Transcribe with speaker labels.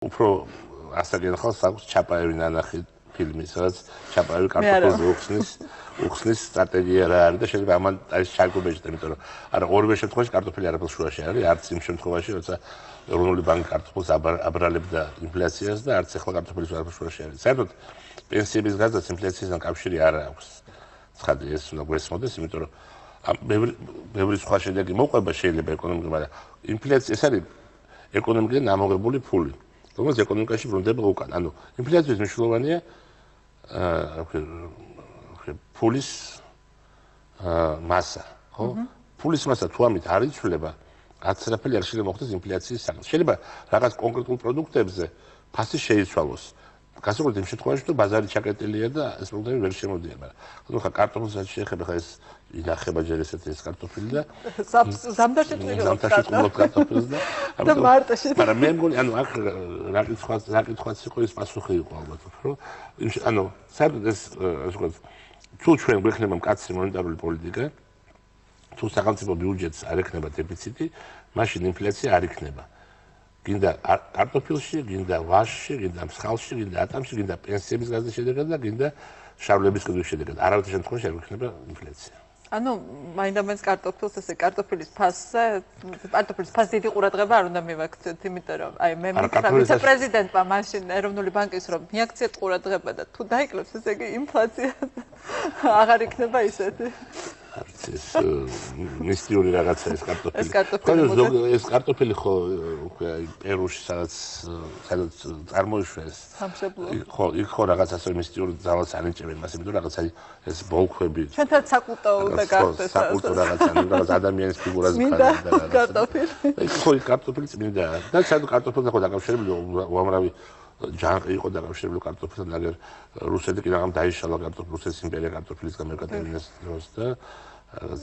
Speaker 1: უფრო ასაგენ ხალხს აქვს ჩაპაევი ნანახი ფილმის, რაც ჩაპაევი კარტოფილს უხსნის სტრატეგია რა არის და შეიძლება ამან არის ჩარგობეჭდა, იმიტომ რომ არა ორივე შემთხვევაში კარტოფილი არაფერს შუაში არის, არც იმ შემთხვევაში, როცა ეროვნული ბანკი კარტოფილს აბრალებდა ინფლაციას და არც ახლა კარტოფილის არაფერს შუაში არის. საერთოდ პენსიების გაზრდას ინფლაციასთან კავშირი არ აქვს. ცხადი ეს უნდა გვესმოდეს, იმიტომ რომ ბევრი სხვა შედეგი მოყვება შეიძლება ეკონომიკა, მაგრამ ინფლაცია ეს არის ეკონომიკიდან ამოღებული ფული. რომელიც ეკონომიკაში ბრუნდება უკან. ანუ ინფლაციის მნიშვნელოვანია ფულის მასა, ხო? ფულის მასა თუ ამით არ იცვლება, არცერაფერი არ შეიძლება მოხდეს ინფლაციის საკითხი. შეიძლება რაღაც კონკრეტულ პროდუქტებზე ფასი შეიცვალოს. განსაკუთრებით იმ შემთხვევაში, თუ ბაზარი ჩაკეტილია და ეს პროდუქტები ვერ შემოდიან, მაგრამ ხა კარტოფილსაც შეეხება ხა ეს ინახება ჯერ ეს კარტოფილი და
Speaker 2: ზამთარში
Speaker 1: წყვილობ კარტოფილს და
Speaker 2: მარტში.
Speaker 1: მაგრამ მე მგონი, ანუ აქ რა კითხვაც იყო ის პასუხი იყო ალბათ, რომ ანუ საერთოდ ეს ასე ვთქვათ, თუ ჩვენ გვექნება მკაცრი მონეტარული პოლიტიკა, თუ სახელმწიფო ბიუჯეტს არ ექნება დეფიციტი, მაშინ ინფლაცია არ იქნება. გინდა კარტოფილში, გინდა ვაშში, გინდა მსხალში, გინდა ატამში, გინდა პენსიების გაზრდის შედეგად და გინდა შავლების ყიდვის შედეგად. არავითარ შემთხვევაში არ იქნება ინფლაცია.
Speaker 2: ანუ მაინდამაინც კარტოფილს ესე კარტოფილის ფასზე, კარტოფილის ფასს დიდი ყურადღება არ უნდა მივაქციოთ, იმიტომ რომ აი მე მითხრა ვიცე-პრეზიდენტმა მაშინ ეროვნული ბანკის რომ მიაქციეთ ყურადღება და თუ დაიკლებს ესე იგი ინფლაცია აღარ იქნება ისეთი.
Speaker 1: ეს მისტიური რაღაცა ეს კარტოფილი. ეს კარტოფილი ხო პერუში სადაც წარმოიშვეს. ხო, იქ ხო რაღაც ასე მისტიური ძალას ანიჭებენ მას, იმიტომ რაღაც აი ეს ბოლქვები.
Speaker 2: ჩვენთან საკულტო და გახდეს.
Speaker 1: საკულტო რაღაც ადამიანის ფიგურას გქონდა და
Speaker 2: კარტოფილი.
Speaker 1: ხო, კარტოფილი წმინდა და საერთოდ კარტოფილთან ხო დაკავშირებული უამრავი ჯანყი იყო დაკავშირებული კარტოფილთან, მაგრამ რუსეთი კი რაღაც დაიშალა რუსეთის იმპერია კარტოფილის გამერკატებინეს დროს და რაღაც